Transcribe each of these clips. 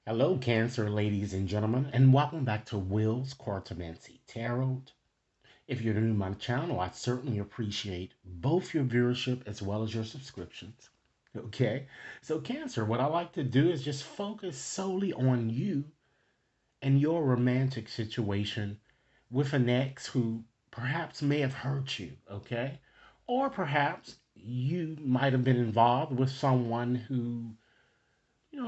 Hello, Cancer, ladies and gentlemen, and welcome back to Will's Cartomancy Tarot. If you're new to my channel, I certainly appreciate both your viewership as well as your subscriptions. Okay, so Cancer, what I like to do is just focus solely on you and your romantic situation with an ex who perhaps may have hurt you, okay? Or perhaps you might have been involved with someone who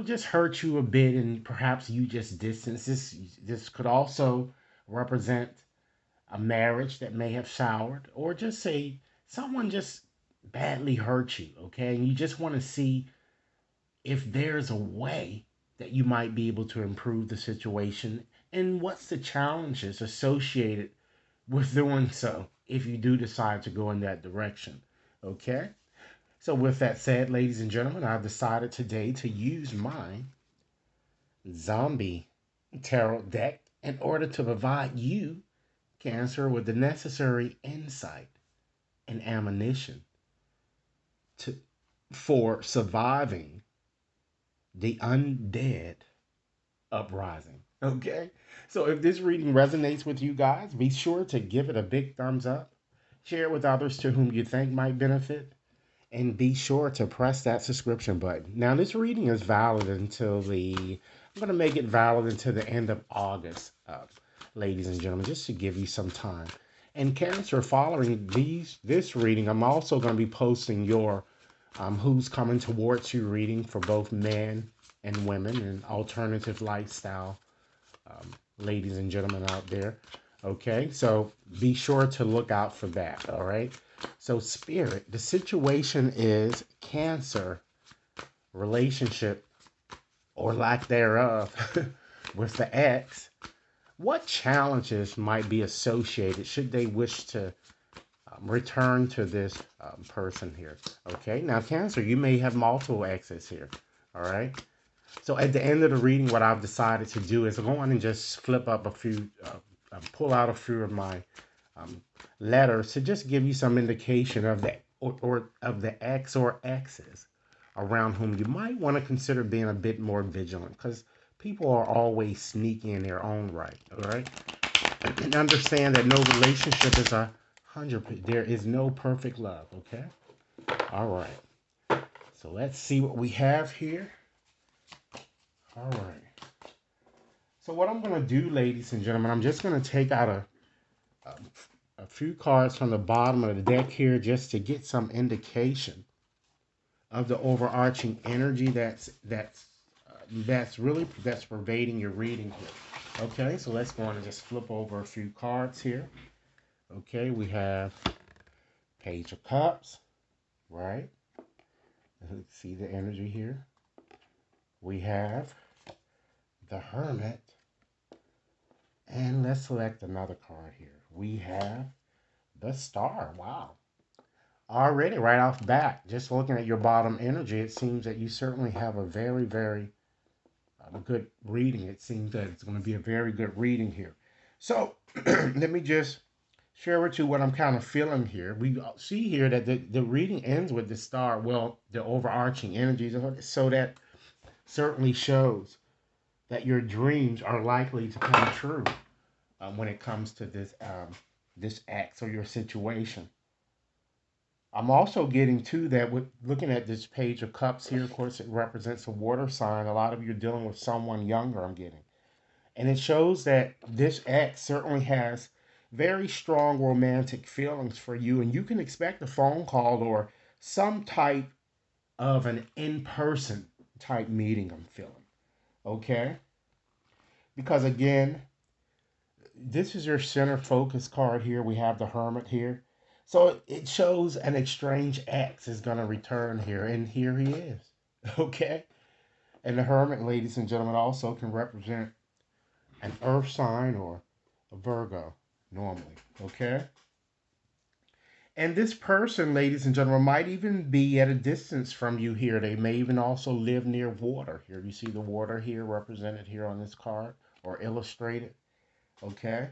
just hurt you a bit and perhaps you just distance. This could also represent a marriage that may have soured, or just say someone just badly hurt you, okay? And you just want to see if there's a way that you might be able to improve the situation and what's the challenges associated with doing so if you do decide to go in that direction, okay? So, with that said, ladies and gentlemen, I've decided today to use my zombie tarot deck in order to provide you, Cancer, with the necessary insight and ammunition to, for surviving the undead uprising. Okay? So if this reading resonates with you guys, be sure to give it a big thumbs up, share it with others to whom you think might benefit, and be sure to press that subscription button. Now, this reading is valid until I'm going to make it valid until the end of August, ladies and gentlemen, just to give you some time. And Cancer, following this reading, I'm also going to be posting your Who's Coming Towards You reading for both men and women and alternative lifestyle ladies and gentlemen out there. Okay, so be sure to look out for that. All right. So, Spirit, the situation is Cancer relationship or lack thereof with the ex. What challenges might be associated should they wish to return to this person here? Okay, now, Cancer, you may have multiple exes here. All right. So at the end of the reading, what I've decided to do is go on and just flip up a few, pull out a few of my um, letters to just give you some indication of the or of the X or X's around whom you might want to consider being a bit more vigilant, because people are always sneaky in their own right. All right, and understand that no relationship is 100. There is no perfect love. Okay. All right. So let's see what we have here. All right. So what I'm going to do, ladies and gentlemen, I'm just going to take out a, a few cards from the bottom of the deck here just to get some indication of the overarching energy that's pervading your reading here. Okay, so let's go on and just flip over a few cards here. Okay, we have Page of Cups, right? Let's see the energy here. We have the Hermit. And let's select another card here. We have the Star. Wow. Already, right off the bat, just looking at your bottom energy, it seems that you certainly have a very, very good reading. It seems that it's going to be a very good reading here. So, let me just share with you what I'm kind of feeling here. We see here that the reading ends with the Star. Well, the overarching energies, so that certainly shows that your dreams are likely to come true when it comes to this act or your situation. I'm also getting to that with looking at this Page of Cups here. Of course, it represents a water sign. A lot of you are dealing with someone younger, I'm getting. And it shows that this ex certainly has very strong romantic feelings for you, and you can expect a phone call or some type of an in person type meeting, I'm feeling. Okay? Because again, this is your center focus card here. We have the Hermit here. So it shows an exchange X is going to return here. And here he is. Okay. And the Hermit, ladies and gentlemen, also can represent an earth sign or a Virgo normally. Okay. And this person, ladies and gentlemen, might even be at a distance from you here. They may even also live near water here. You see the water here represented here on this card or illustrated. Okay.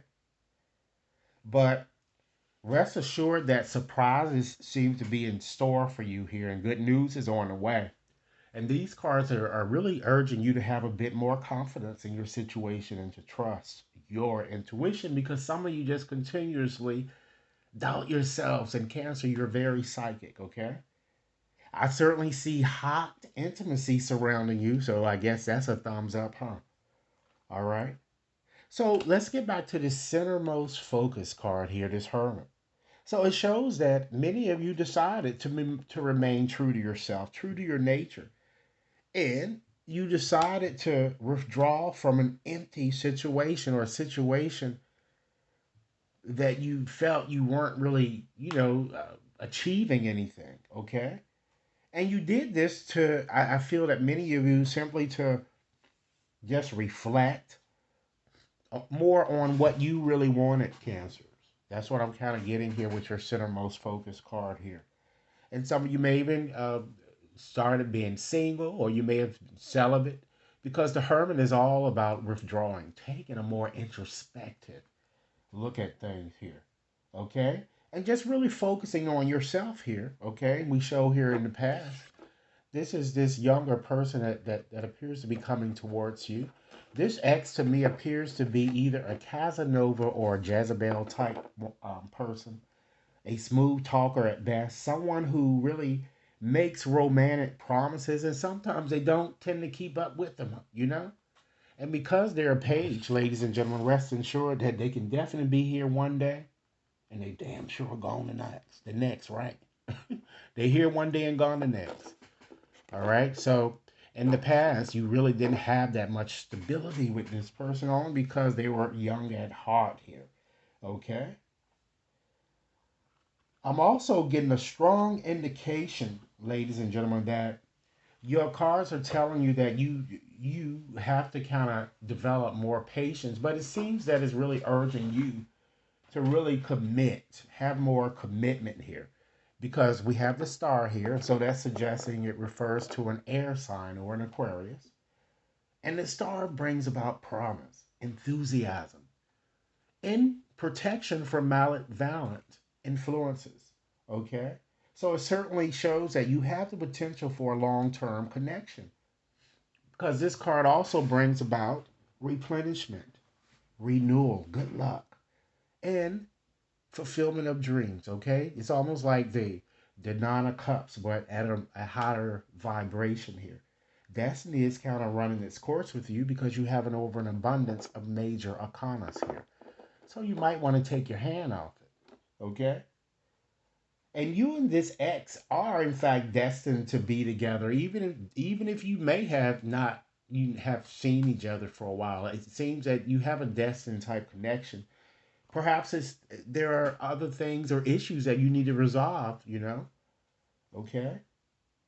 But rest assured that surprises seem to be in store for you here, and good news is on the way. And these cards are really urging you to have a bit more confidence in your situation and to trust your intuition, because some of you just continuously doubt yourselves. And Cancer, you're very psychic, okay? I certainly see hot intimacy surrounding you, so I guess that's a thumbs up, huh? All right. So let's get back to this centermost focus card here, this Hermit. So it shows that many of you decided to remain true to yourself, true to your nature, and you decided to withdraw from an empty situation or a situation that you felt you weren't really, achieving anything. Okay, and you did this to, I feel that many of you simply to just reflect more on what you really wanted, Cancers. That's what I'm kind of getting here with your centermost focus card here. And some of you may even started being single, or you may have celibate, because the Hermit is all about withdrawing, taking a more introspective look at things here. Okay? And just really focusing on yourself here. Okay? We show here in the past, this is this younger person that appears to be coming towards you. This X to me appears to be either a Casanova or a Jezebel type person, a smooth talker at best, someone who really makes romantic promises, and sometimes they don't tend to keep up with them. And because they're a page, ladies and gentlemen, rest assured that they can definitely be here one day and they damn sure gone the next. The next, right? They here one day and gone the next. All right. So in the past, you really didn't have that much stability with this person, only because they were young at heart here. Okay. I'm also getting a strong indication, ladies and gentlemen, that your cards are telling you that you have to kind of develop more patience, but it seems that it's really urging you to really commit, have more commitment here, because we have the star here, so that's suggesting it refers to an air sign or an Aquarius, and the star brings about promise, enthusiasm, and protection from malevolent influences. Okay? So it certainly shows that you have the potential for a long term connection, because this card also brings about replenishment, renewal, good luck, and fulfillment of dreams. Okay? It's almost like the Nine of Cups, but at a higher vibration here. Destiny is kind of running its course with you because you have an over an abundance of major arcanas here. So you might want to take your hand off it. Okay? And you and this ex are in fact destined to be together, even if you may have not you have seen each other for a while. It seems that you have a destined type connection. Perhaps there are other things or issues that you need to resolve. Okay?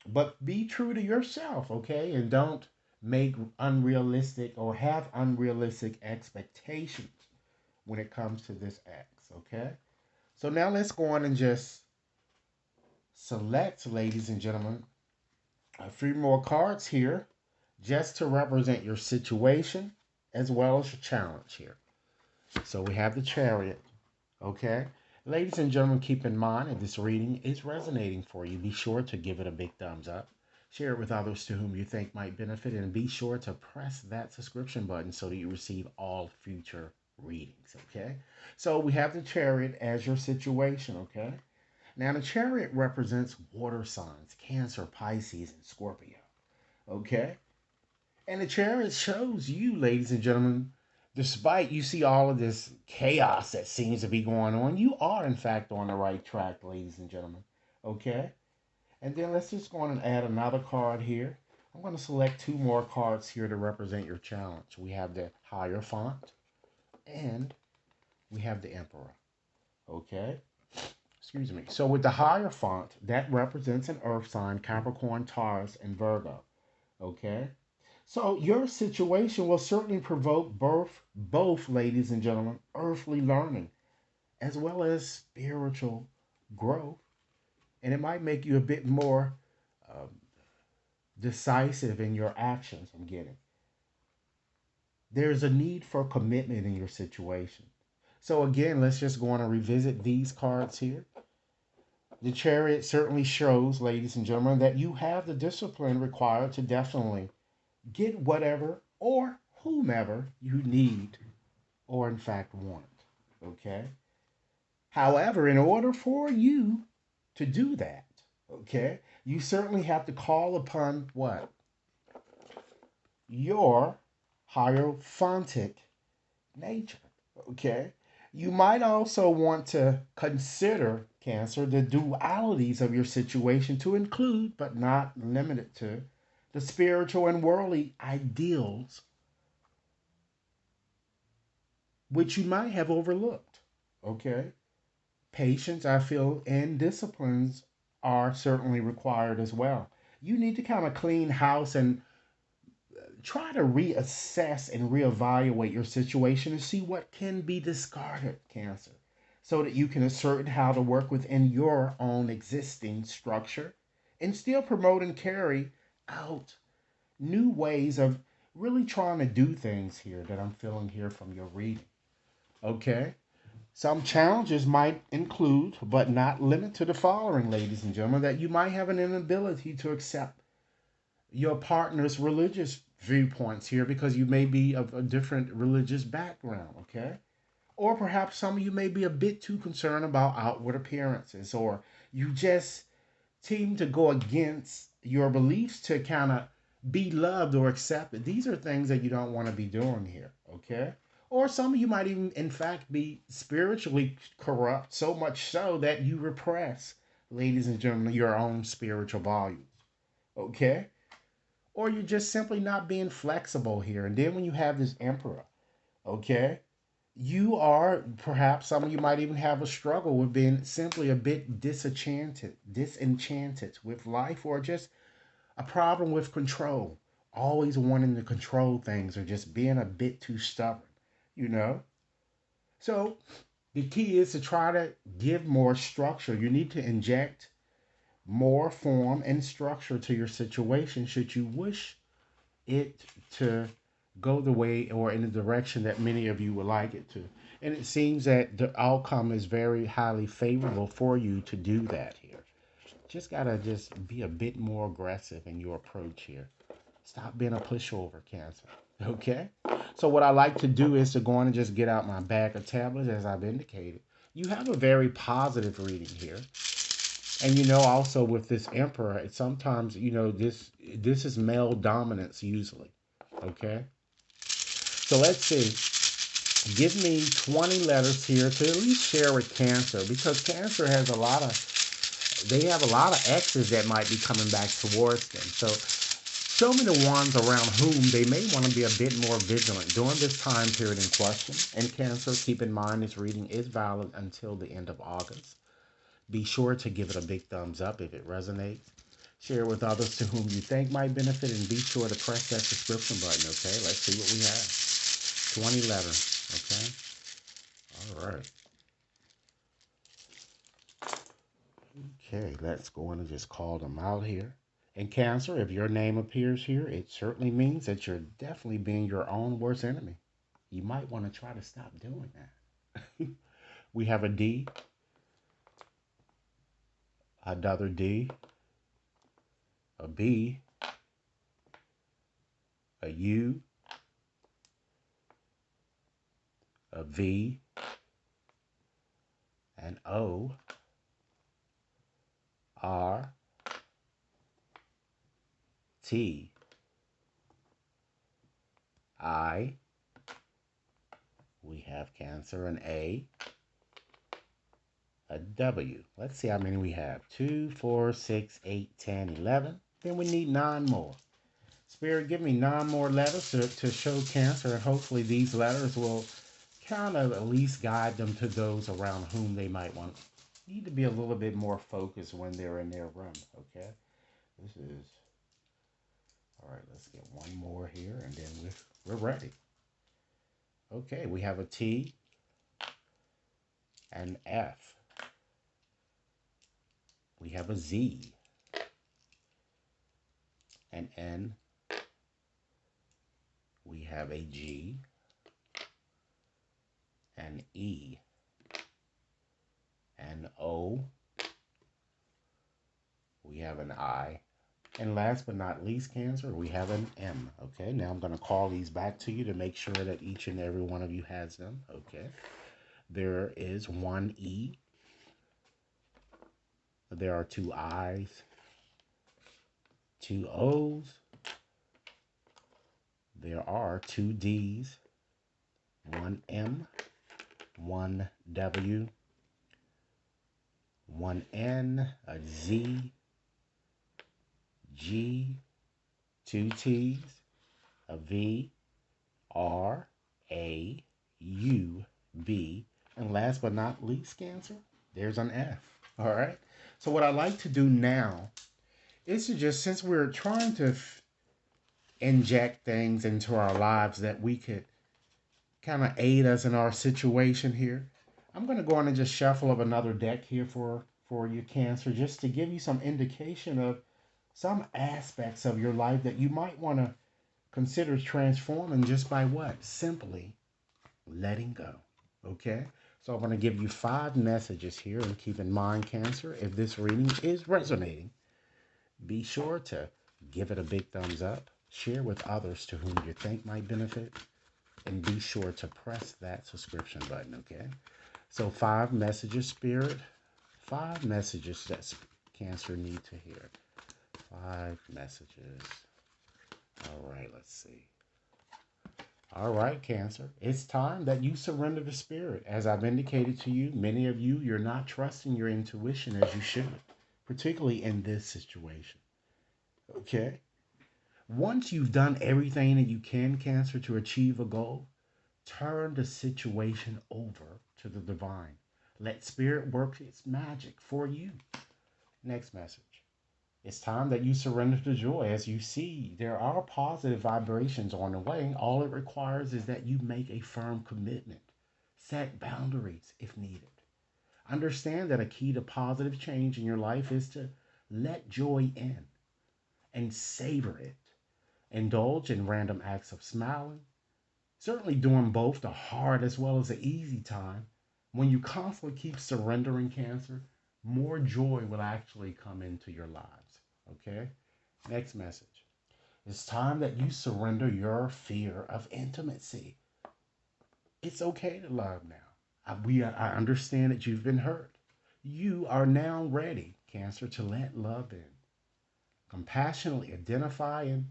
But be true to yourself, okay? And don't make unrealistic or have unrealistic expectations when it comes to this ex, okay? So now let's go on and just select, ladies and gentlemen, a few more cards here just to represent your situation as well as your challenge here. So we have the Chariot, okay? Ladies and gentlemen, keep in mind if this reading is resonating for you, be sure to give it a big thumbs up. Share it with others to whom you think might benefit, and be sure to press that subscription button so that you receive all future readings, okay? So we have the Chariot as your situation, okay? Now, the Chariot represents water signs, Cancer, Pisces, and Scorpio. Okay? And the Chariot shows you, ladies and gentlemen, despite you see all of this chaos that seems to be going on, you are, in fact, on the right track, ladies and gentlemen. Okay? And then let's just go on and add another card here. I'm going to select two more cards here to represent your challenge. We have the Hierophant and we have the Emperor. Okay? Excuse me. So with the Hierophant, that represents an earth sign, Capricorn, Taurus, and Virgo. Okay? So your situation will certainly provoke both, ladies and gentlemen, earthly learning as well as spiritual growth. And it might make you a bit more um, decisive in your actions, I'm getting. There's a need for commitment in your situation. So again, let's just go on and revisit these cards here. The Chariot certainly shows, ladies and gentlemen, that you have the discipline required to definitely get whatever or whomever you need or, in fact, want. Okay? However, in order for you to do that, okay, you certainly have to call upon what? Your hierophantic nature. Okay? You might also want to consider, Cancer, the dualities of your situation to include, but not limited to, the spiritual and worldly ideals which you might have overlooked. Okay? Patience, I feel, and disciplines are certainly required as well. You need to kind of clean house and try to reassess and reevaluate your situation and see what can be discarded, Cancer, so that you can ascertain how to work within your own existing structure and still promote and carry out new ways of really trying to do things here that I'm feeling here from your reading. Okay? Some challenges might include, but not limit to the following, ladies and gentlemen, that you might have an inability to accept your partner's religious viewpoints here because you may be of a different religious background, okay? Or perhaps some of you may be a bit too concerned about outward appearances, or you just seem to go against your beliefs to kind of be loved or accepted. These are things that you don't want to be doing here, okay? Or some of you might even, in fact, be spiritually corrupt, so much so that you repress, ladies and gentlemen, your own spiritual values, okay? Or you're just simply not being flexible here. And then when you have this emperor, okay, you are perhaps some of you might even have a struggle with being simply a bit disenchanted with life, or just a problem with control, always wanting to control things, or just being a bit too stubborn, you know? So the key is to try to give more structure. You need to inject more form and structure to your situation should you wish it to go the way or in the direction that many of you would like it to. And it seems that the outcome is very highly favorable for you to do that here. Just gotta just be a bit more aggressive in your approach here. Stop being a pushover, Cancer. Okay? So what I like to do is to go on and just get out my bag of tablets as I've indicated. You have a very positive reading here. And also with this emperor, it sometimes, this is male dominance usually. Okay? So let's see. Give me 20 letters here to at least share with Cancer, because Cancer has they have a lot of X's that might be coming back towards them. So show me the ones around whom they may want to be a bit more vigilant during this time period in question. And Cancer, keep in mind this reading is valid until the end of August. Be sure to give it a big thumbs up if it resonates. Share with others to whom you think might benefit, and be sure to press that subscription button, okay? Let's see what we have. 20 letters, okay? All right. Okay, let's go in and just call them out here. And Cancer, if your name appears here, it certainly means that you're definitely being your own worst enemy. You might want to try to stop doing that. We have a D, another D, a B, a U, a V, an O, R, T, I. We have Cancer, an A, a W. Let's see how many we have. 2, 4, 6, 8, 10, 11. Then we need 9 more. Spirit, give me 9 more letters to show Cancer, and hopefully these letters will kind of at least guide them to those around whom they might need to be a little bit more focused when they're in their room, okay? This is, all right, let's get one more here, and then we're ready. Okay, we have a T, an F. We have a Z, an N. We have a G, an E, an O, We have an I. And last but not least, Cancer, we have an M. Okay, now I'm going to call these back to you to make sure that each and every one of you has them. Okay, there is one E. There are two I's, two O's. There are two D's, one M, one W, one N, a Z, G, two T's, a V, R, A, U, B, and last but not least, Cancer, there's an F. All right. So what I like to do now is to just, since we're trying to inject things into our lives that we could kind of aid us in our situation here, I'm going to go on and just shuffle up another deck here for you, Cancer, just to give you some indication of some aspects of your life that you might want to consider transforming just by what? Simply letting go. Okay? So I'm going to give you 5 messages here, and keep in mind, Cancer, if this reading is resonating, be sure to give it a big thumbs up, share with others to whom you think might benefit, and be sure to press that subscription button, okay? So 5 messages, Spirit. 5 messages that Cancer need to hear. 5 messages. All right, let's see. All right, Cancer. It's time that you surrender to Spirit. As I've indicated to you, many of you, you're not trusting your intuition as you should, particularly in this situation. Okay? Once you've done everything that you can, Cancer, to achieve a goal, turn the situation over to the divine. Let Spirit work its magic for you. Next message. It's time that you surrender to joy. As you see, there are positive vibrations on the way. All it requires is that you make a firm commitment. Set boundaries if needed. Understand that a key to positive change in your life is to let joy in and savor it. Indulge in random acts of smiling, certainly doing both the hard as well as the easy time. When you constantly keep surrendering, Cancer, more joy will actually come into your lives. Okay? Next message. It's time that you surrender your fear of intimacy. It's okay to love now. I understand that you've been hurt. You are now ready, Cancer, to let love in. Compassionately identify and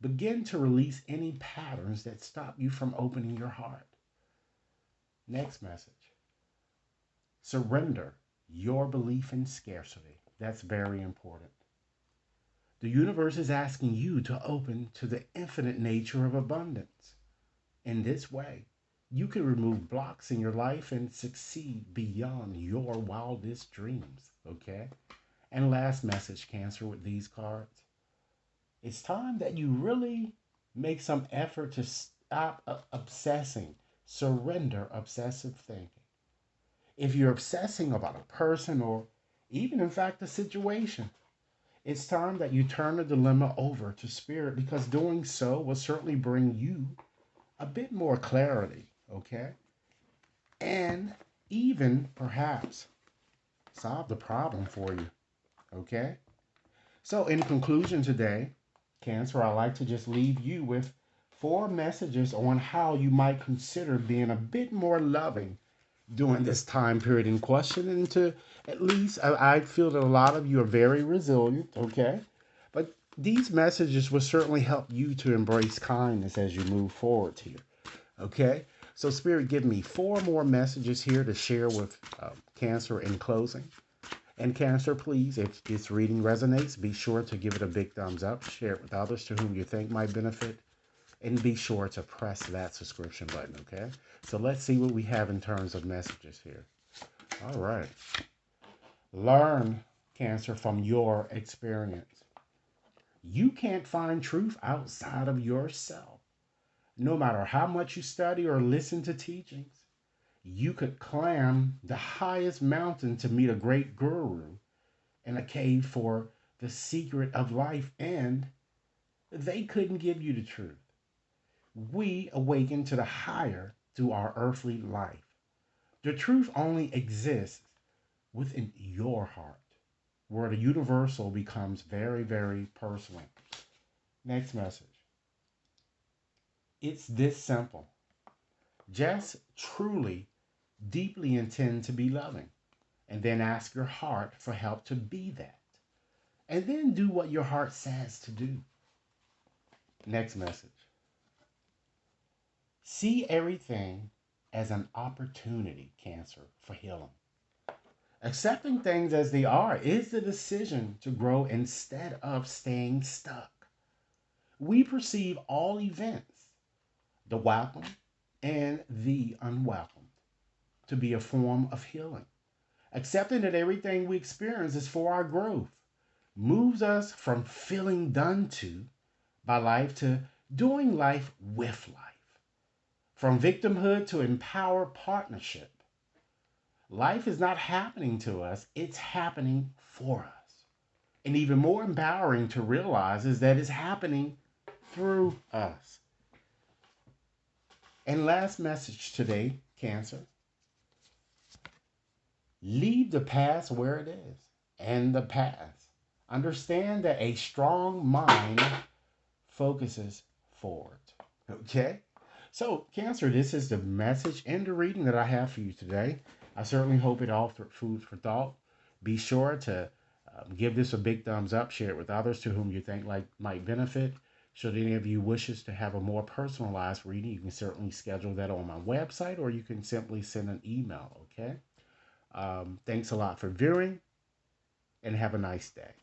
begin to release any patterns that stop you from opening your heart. Next message. Surrender your belief in scarcity. That's very important. The universe is asking you to open to the infinite nature of abundance. In this way, you can remove blocks in your life and succeed beyond your wildest dreams. Okay? And last message, Cancer, with these cards. It's time that you really make some effort to stop obsessing. Surrender obsessive thinking. If you're obsessing about a person or even, in fact, a situation, it's time that you turn the dilemma over to Spirit, because doing so will certainly bring you a bit more clarity, okay? And even perhaps solve the problem for you, okay? So, in conclusion today, Cancer, I like to just leave you with 4 messages on how you might consider being a bit more loving during this time period in question. And to at least, I feel that a lot of you are very resilient, okay? But these messages will certainly help you to embrace kindness as you move forward here, okay? So, Spirit, give me 4 more messages here to share with Cancer in closing. And Cancer, please, if this reading resonates, be sure to give it a big thumbs up, share it with others to whom you think might benefit, and be sure to press that subscription button, okay? So let's see what we have in terms of messages here. All right. Learn, Cancer, from your experience. You can't find truth outside of yourself. No matter how much you study or listen to teachings, you could climb the highest mountain to meet a great guru in a cave for the secret of life, and they couldn't give you the truth. We awaken to the higher through our earthly life. The truth only exists within your heart. where the universal becomes very, very personal. Next message. It's this simple. Just truly, deeply intend to be loving, and then ask your heart for help to be that. And then do what your heart says to do. Next message. See everything as an opportunity, Cancer, for healing. Accepting things as they are is the decision to grow instead of staying stuck. We perceive all events, the welcome and the unwelcome, to be a form of healing. Accepting that everything we experience is for our growth moves us from feeling done to by life to doing life with life, from victimhood to empowered partnership. Life is not happening to us, it's happening for us. And even more empowering to realize is that it's happening through us. And last message today, Cancer, leave the past where it is and the past. Understand that a strong mind focuses forward. Okay? So, Cancer, this is the message and the reading that I have for you today. I certainly hope it offered food for thought. Be sure to give this a big thumbs up, share it with others to whom you think like might benefit. Should any of you wishes to have a more personalized reading, you can certainly schedule that on my website, or you can simply send an email. Okay. Thanks a lot for viewing, and have a nice day.